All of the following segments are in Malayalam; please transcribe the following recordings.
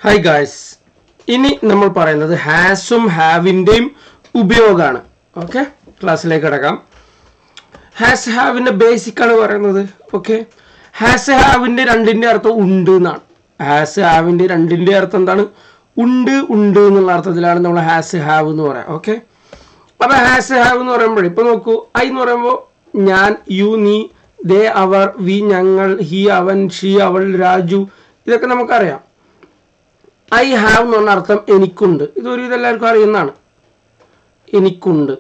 ഹായ് ഗായ്സ്, ഇനി നമ്മൾ പറയുന്നത് ഹാസും ഹാവിൻ്റെയും ഉപയോഗമാണ്. ഓക്കെ, ക്ലാസ്സിലേക്ക് കിടക്കാം. ഹാസ് ഹാവിൻ്റെ ബേസിക് ആണ് പറയുന്നത്. ഓക്കെ, ഹാസ് ഹാവിൻ്റെ രണ്ടിൻ്റെ അർത്ഥം ഉണ്ട് എന്നാണ്. ഹാസ് ഹാവിൻ്റെ രണ്ടിൻ്റെ അർത്ഥം എന്താണ്? ഉണ്ട് എന്നുള്ള അർത്ഥത്തിലാണ് നമ്മൾ ഹാസ് ഹാവ് എന്ന് പറയാം. ഓക്കെ, അപ്പോൾ ഹാസ് ഹാവ് എന്ന് പറയുമ്പോൾ ഇപ്പോൾ നോക്കൂ, ഐ എന്ന് പറയുമ്പോൾ ഞാൻ, യു, നീ, ദേ, അവർ, വി, ഞങ്ങൾ, ഹി, അവൻ, ഷീ, അവൾ, രാജു, ഇതൊക്കെ നമുക്കറിയാം. ഐ ഹാവ് എന്ന് പറഞ്ഞ അർത്ഥം എനിക്കുണ്ട്. ഇതൊരു ഇതെല്ലാവർക്കും അറിയുന്നതാണ്. എനിക്കുണ്ട്.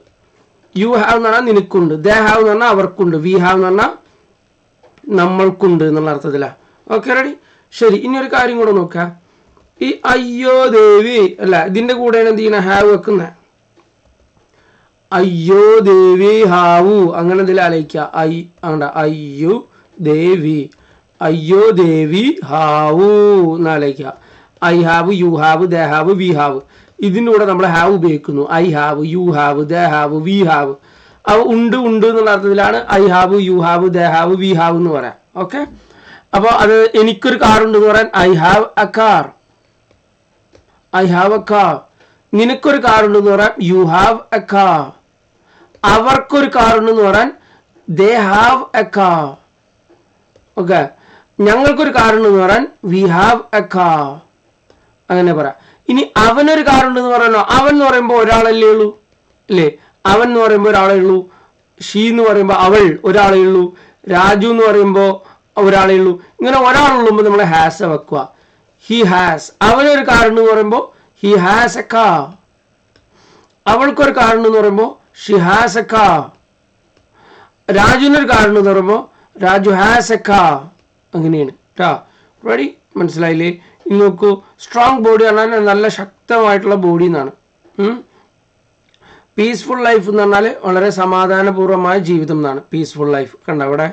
യു ഹാവ് എന്ന് പറഞ്ഞാൽ നിനക്കുണ്ട്. ദേ ഹാവ് എന്ന് പറഞ്ഞാൽ അവർക്കുണ്ട്. വി ഹാവ് എന്ന് പറഞ്ഞാൽ നമ്മൾക്കുണ്ട് എന്നുള്ള അർത്ഥത്തിലാണ്. Okay, ready? ശരി, ഇനി ഒരു കാര്യം കൂടെ നോക്കാം. ഈ അയ്യോ ദേവി അല്ല, ഇതിൻ്റെ കൂടെയാണ് എന്ത് ചെയ്യണ? ഹാവ് വെക്കുന്നത്. അയ്യോ ദേവി ഹാവു അങ്ങനെ എന്തെങ്കിലും ആലോചിക്കുക. അയ്യോ ദേവി, അയ്യോ ദേവി ഹാവു എന്ന് ആലോചിക്കുക. I have, you have, they have, we have. ഇതിൻ്റെ കൂടെ നമ്മൾ ഹാവ് ഉപയോഗിക്കുന്നു. I have, you have, they have, we have. അത് ഉണ്ട് എന്നുള്ള അർത്ഥത്തിലാണ് I have, you have, they have, we have എന്ന് പറയാം. ഓക്കെ, അപ്പോൾ അത് എനിക്കൊരു കാർ ഉണ്ട് എന്ന് പറയാൻ I have a car. I have a car. നിനക്കൊരു കാർ ഉണ്ടെന്ന് പറയാൻ യു ഹാവ് എ കാർ. അവർക്കൊരു കാർ ഉണ്ടെന്ന് പറയാൻ they have a car. Okay, ഞങ്ങൾക്കൊരു കാർ ഉണ്ടെന്ന് പറയാൻ വി ഹാവ് എ കാർ. അങ്ങനെ പറയാം. ഇനി അവനൊരു കാർ ഉണ്ടെന്ന് പറയാനോ? അവൻ എന്ന് പറയുമ്പോൾ ഒരാളല്ലേ ഉള്ളൂ അല്ലേ? അവൻ എന്ന് പറയുമ്പോൾ ഒരാളേ ഉള്ളൂ. ഷീ എന്ന് പറയുമ്പോൾ അവൾ ഒരാളേ ഉള്ളൂ. രാജു എന്ന് പറയുമ്പോൾ ഒരാളേ ഉള്ളൂ. ഇങ്ങനെ ഒരാളുള്ളുമ്പോൾ നമ്മൾ ഹാസ് വെക്കുക. He has. അവനൊരു കാർ ഉണ്ടെന്ന് പറയുമ്പോൾ ഹി ഹാസ് എ കാർ. അവൾക്കൊരു കാർ ഉണ്ടെന്ന് പറയുമ്പോൾ ഷി ഹാസ് എ കാർ. രാജുവിനൊരു കാർ ഉണ്ടെന്ന് പറയുമ്പോൾ രാജു ഹാസ് എ കാർ. അങ്ങനെയാണ് കേട്ടോ. റെഡി? മനസ്സിലായില്ലേ? ഇനി നോക്കൂ, സ്ട്രോങ് ബോഡി പറഞ്ഞാൽ നല്ല ശക്തമായിട്ടുള്ള ബോഡി എന്നാണ്. പീസ്ഫുൾ ലൈഫ് എന്ന് പറഞ്ഞാൽ വളരെ സമാധാനപൂർവ്വമായ ജീവിതം എന്നാണ് പീസ്ഫുൾ ലൈഫ്. കണ്ട അവിടെ.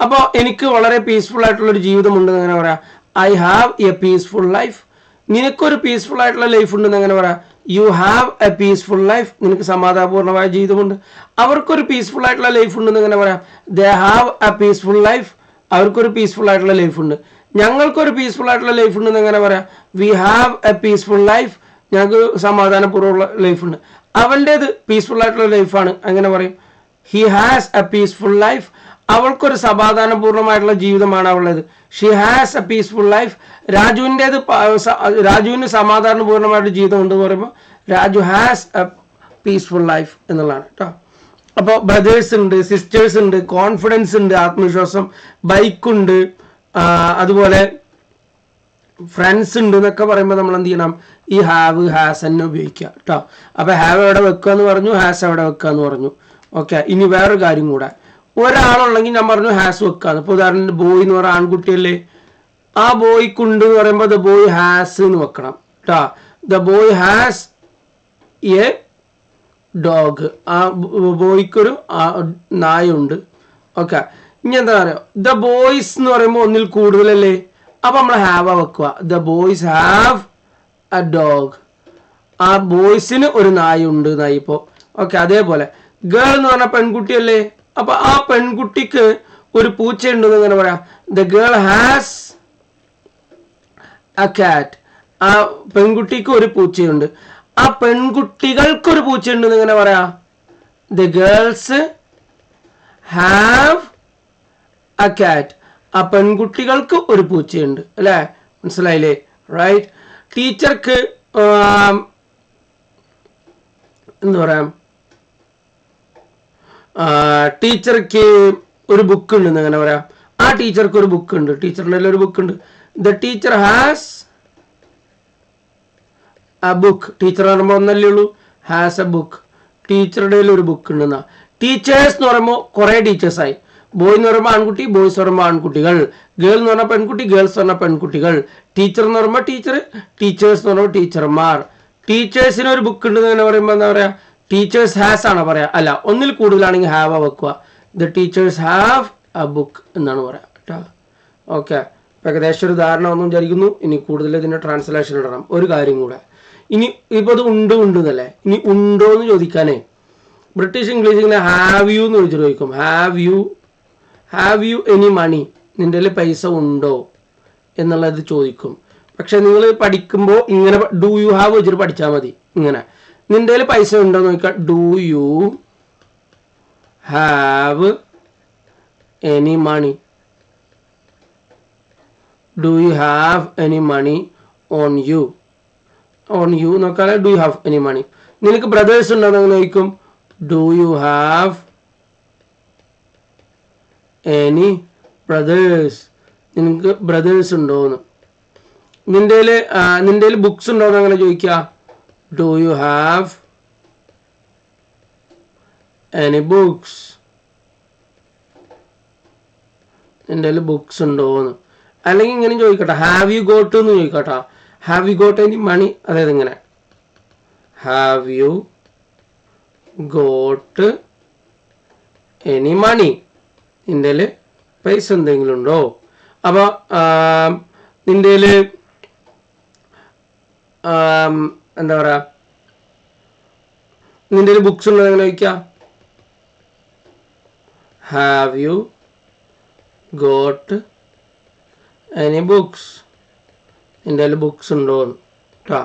അപ്പോൾ എനിക്ക് വളരെ പീസ്ഫുൾ ആയിട്ടുള്ളൊരു ജീവിതം ഉണ്ടെന്ന് എങ്ങനെ പറയാം? I have A peaceful life. നിനക്കൊരു പീസ്ഫുൾ ആയിട്ടുള്ള ലൈഫ് ഉണ്ടെന്ന് എങ്ങനെ പറയാം? U have A peaceful life. നിനക്ക് സമാധാനപൂർണ്ണമായ ജീവിതമുണ്ട്. അവർക്കൊരു പീസ്ഫുൾ ആയിട്ടുള്ള ലൈഫ് ഉണ്ടെന്ന് എങ്ങനെ പറയാം? They have A peaceful life. അവർക്കൊരു പീസ്ഫുൾ ആയിട്ടുള്ള ലൈഫ് ഉണ്ട്. ഞങ്ങൾക്കൊരു പീസ്ഫുൾ ആയിട്ടുള്ള ലൈഫ് ഉണ്ടെന്ന് എങ്ങനെ പറയാം? We have A peaceful life. ഞങ്ങൾക്ക് സമാധാനപൂർവ്വമുള്ള ലൈഫ് ഉണ്ട്. അവൻ്റേത് പീസ്ഫുൾ ആയിട്ടുള്ള ലൈഫാണ്. അങ്ങനെ പറയും he has a peaceful life. അവൾക്കൊരു സമാധാനപൂർണ്ണമായിട്ടുള്ള ജീവിതമാണ് അവളുടേത്. She has a peaceful life. രാജുവിന് സമാധാനപൂർണ്ണമായിട്ട് ജീവിതം ഉണ്ടെന്ന് പറയുമ്പോൾ Raju has a peaceful life എന്നുള്ളതാണ് കേട്ടോ. അപ്പോൾ ബ്രദേഴ്സ് ഉണ്ട്, സിസ്റ്റേഴ്സ് ഉണ്ട്, കോൺഫിഡൻസ് ഉണ്ട്, ആത്മവിശ്വാസം, ബൈക്കുണ്ട്, അതുപോലെ ഫ്രണ്ട്സ് ഉണ്ട് എന്നൊക്കെ പറയുമ്പോൾ നമ്മൾ എന്ത് ചെയ്യണം? ഈ ഹാവ് ഹാസ് തന്നെ ഉപയോഗിക്കുക കേട്ടോ. അപ്പോൾ ഹാവ് എവിടെ വെക്കുക എന്ന് പറഞ്ഞു, ഹാസ് എവിടെ വെക്കുക എന്ന് പറഞ്ഞു. ഓക്കെ, ഇനി വേറൊരു കാര്യം കൂടെ. ഒരാളുണ്ടെങ്കിൽ ഞാൻ പറഞ്ഞു ഹാസ് വെക്കുക. ഇപ്പോൾ ഉദാഹരണത്തിന് ബോയ് എന്ന് പറയുന്ന ആൺകുട്ടിയല്ലേ, ആ ബോയ്ക്കുണ്ട് എന്ന് പറയുമ്പോൾ ദ ബോയ് ഹാസ് എന്ന് വെക്കണം കേട്ടോ. The boy has A dog. ആ ബോയ്ക്കൊരു നായുണ്ട്. ഓക്കെ, ഇനി എന്താ പറയുക? ദ ബോയ്സ് എന്ന് പറയുമ്പോൾ ഒന്നിൽ കൂടുതലല്ലേ, അപ്പം നമ്മൾ ഹാവ് വെക്കുക. The boys have A dog. ആ ബോയ്സിന് ഒരു നായുണ്ട് എന്നായി ഇപ്പോൾ. ഓക്കെ, അതേപോലെ ഗേൾ എന്ന് പറഞ്ഞാൽ പെൺകുട്ടിയല്ലേ, അപ്പം ആ പെൺകുട്ടിക്ക് ഒരു പൂച്ചയുണ്ടെന്ന് എങ്ങനെ പറയാം? ദ ഗേൾ ഹാസ് എ കാറ്റ്. ആ പെൺകുട്ടിക്ക് ഒരു പൂച്ചയുണ്ട്. ആ പെൺകുട്ടികൾക്കൊരു പൂച്ചയുണ്ടെന്ന് എങ്ങനെ പറയാം? ദ ഗേൾസ് ഹാവ് എ കാറ്റ്. ആ പെൺകുട്ടികൾക്ക് ഒരു പൂച്ചയുണ്ട് അല്ലേ? മനസ്സിലായില്ലേ? റൈറ്റ്. ടീച്ചർക്ക് എന്താ പറയാം? ടീച്ചർക്ക് ഒരു ബുക്ക് ഉണ്ടെന്ന് എങ്ങനെ പറയാം? ആ ടീച്ചർക്ക് ഒരു ബുക്ക് ഉണ്ട്. ടീച്ചറിൻ്റെ ഒരു ബുക്ക് ഉണ്ട്. The teacher has A book. Teacher പറയുമ്പോൾ ഒന്നല്ലേ ഉള്ളൂ, ഹാസ് എ ബുക്ക്. ടീച്ചറുടെ ഒരു ബുക്ക് ഉണ്ടെന്നാ. ടീച്ചേഴ്സ് എന്ന് പറയുമ്പോൾ കുറേ ടീച്ചേഴ്സായി. ബോയ് എന്ന് പറയുമ്പോൾ ആൺകുട്ടി, ബോയ്സ് പറയുമ്പോൾ ആൺകുട്ടികൾ. ഗേൾ എന്ന് പറഞ്ഞാൽ പെൺകുട്ടി, ഗേൾസ് പറഞ്ഞാൽ പെൺകുട്ടികൾ. ടീച്ചർ എന്ന് പറയുമ്പോൾ ടീച്ചർ, ടീച്ചേഴ്സ് എന്ന് പറയുമ്പോൾ ടീച്ചർമാർ. ടീച്ചേഴ്സിന് ഒരു ബുക്ക് ഉണ്ടെന്ന് അങ്ങനെ പറയുമ്പോൾ എന്താ പറയുക? ടീച്ചേഴ്സ് ഹാസ് ആണ് പറയാ. അല്ല, ഒന്നിൽ കൂടുതലാണെങ്കിൽ ഹാവ് വെക്കുക. The teachers have A book എന്നാണ് പറയാം കേട്ടോ. ഓക്കെ, ഏകദേശം ഒരു ധാരണ ഒന്നും വിചാരിക്കുന്നു. ഇനി കൂടുതൽ ഇതിൻ്റെ ട്രാൻസ്ലേഷൻ ഇടണം. ഒരു കാര്യം കൂടെ. ഇനി ഇപ്പോൾ അത് ഉണ്ട് എന്നല്ലേ, ഇനി ഉണ്ടോ എന്ന് ചോദിക്കാനേ ബ്രിട്ടീഷ് ഇംഗ്ലീഷ് ഇങ്ങനെ ഹാവ് യു എന്ന് ചോദിച്ചിട്ട് ചോദിക്കും. Have you any money? നിൻ്റെ കയ്യിൽ പൈസ ഉണ്ടോ എന്നുള്ളത് ചോദിക്കും. പക്ഷെ നിങ്ങൾ പഠിക്കുമ്പോൾ ഇങ്ങനെ ഡു യു ഹാവ് വെച്ചിട്ട് പഠിച്ചാൽ മതി. ഇങ്ങനെ നിന്റെ കയ്യിൽ പൈസ ഉണ്ടോ എന്ന് നോക്കാം. Do you have any money? Do you have any money on you? On you നോക്കാതെ do you have any money. നിനക്ക് ബ്രദേഴ്സ് ഉണ്ടോ എന്ന് ചോദിക്കും. Do you have any brothers? നിനക്ക് ബ്രദേഴ്സ് ഉണ്ടോന്ന്. നിന്റെ ബുക്സ് ഉണ്ടോന്ന് അങ്ങനെ ചോദിക്കുക. Do you have any books? നിന്റെ ബുക്സ് ഉണ്ടോന്ന്. അല്ലെങ്കിൽ ഇങ്ങനെ ചോദിക്കട്ടെ, ഹാവ് യു ഗോട്ട് എന്ന് ചോദിക്കട്ടെ. Have you got any money? അതായത് ഇങ്ങനെ have you got any money? നിന്റെ പൈസ എന്തെങ്കിലും ഉണ്ടോ? അപ്പോൾ നിന്റെ എന്താ പറയാ, നിന്റെ ബുക്സ് ഉണ്ടോ എങ്ങനെ ചോദിക്കാം. Have you got any books? നിന്റെ ബുക്സ് ഉണ്ടോ കേട്ടോ.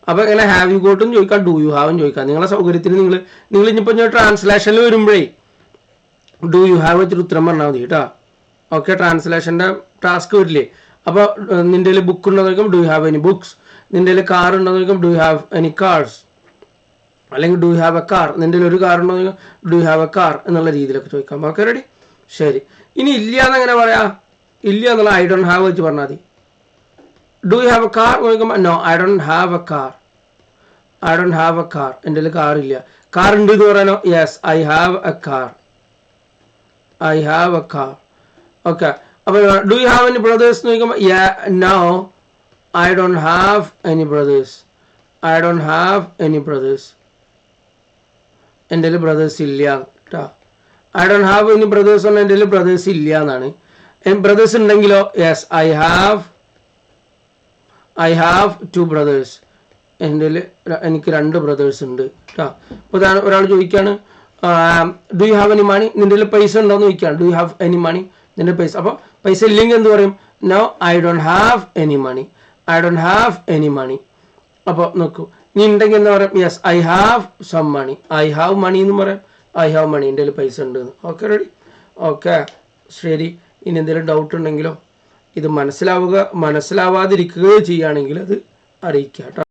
അപ്പോൾ ഇങ്ങനെ ഹാവ് യു ഗോട്ടും ചോദിക്കാം, ഡു യു ഹാവും ചോദിക്കാം. നിങ്ങളെ സൗകര്യത്തിന് നിങ്ങൾ ഇനിയിപ്പോൾ ഞാൻ ട്രാൻസ്ലേഷനിൽ വരുമ്പോഴേ ഡു യു ഹാവ് വെച്ചിട്ട് ഉത്തരം പറഞ്ഞാൽ മതി കേട്ടോ. ഓക്കെ, ട്രാൻസ്ലേഷൻ്റെ ടാസ്ക് വരില്ലേ. അപ്പോൾ നിന്റെ ബുക്ക് ഉണ്ടോ നോക്കാം, do you have any books? നിന്റെ കാർ ഉണ്ടോ നോക്കാം, do you have any cars? അല്ലെങ്കിൽ do you have a car? നിന്റെ ഒരു കാർ ഉണ്ടോ നോക്കാം, do you have a car എന്നുള്ള രീതിയിലൊക്കെ ചോദിക്കാം. Okay, ready? ശരി. ഇനി ഇല്ല എന്നെങ്ങനെ പറയാ? ഇല്ല എന്നുള്ള ഐ ഡോണ്ട് ഹാവ് വെച്ച് പറഞ്ഞാൽ മതി. Do you have a car നോക്കുമ്പോൾ no I don't have a car. I don't have a car. എൻ്റെ കാർ ഇല്ല. കാർ ഉണ്ട് എന്ന് പറയാനോ? Yes, I have a car. I have a car. Okay. അപ്പോൾ do you have any brothers എന്ന് ചോദിക്കുമ്പോൾ no I don't have any brothers. I don't have any brothers. എൻ്റെ ബ്രദേഴ്സ് ഇല്ല കേട്ടോ. I don't have any brothers പറഞ്ഞാൽ എൻ്റെ ബ്രദേഴ്സ് ഇല്ല എന്നാണ്. ബ്രദേഴ്സ് ഉണ്ടെങ്കിലോ യെസ് ഐ ഹാവ് 2 ബ്രദേഴ്സ്. എനിക്ക് 2 ബ്രദേഴ്സ് ഉണ്ട് കേട്ടോ. അപ്പോൾ ഒരാൾ ചോദിക്കുകയാണ് do you have any money? നിന്റെ പൈസ ഉണ്ടോയെന്ന് ചോദിക്കുകയാണ്. Do you have any money? നിന്റെ പൈസ. അപ്പോൾ പൈസ ഇല്ലെങ്കിൽ എന്ത് പറയും? No I don't have any money. I don't have any money. അപ്പോൾ നോക്കൂ, നീ ഉണ്ടെങ്കിൽ എന്താ പറയാം? Yes I have some money. I have money എന്ന് പറയാം. ഐ ഹാവ് മണി, എൻ്റെ പൈസ ഉണ്ട്. Okay, ready? ഓക്കെ, ശരി. ഇനി എന്തെങ്കിലും ഡൗട്ട് ഉണ്ടെങ്കിലോ ഇത് മനസ്സിലാവാതിരിക്കുകയോ ചെയ്യുകയാണെങ്കിൽ അത് അറിയിക്കുക കേട്ടോ.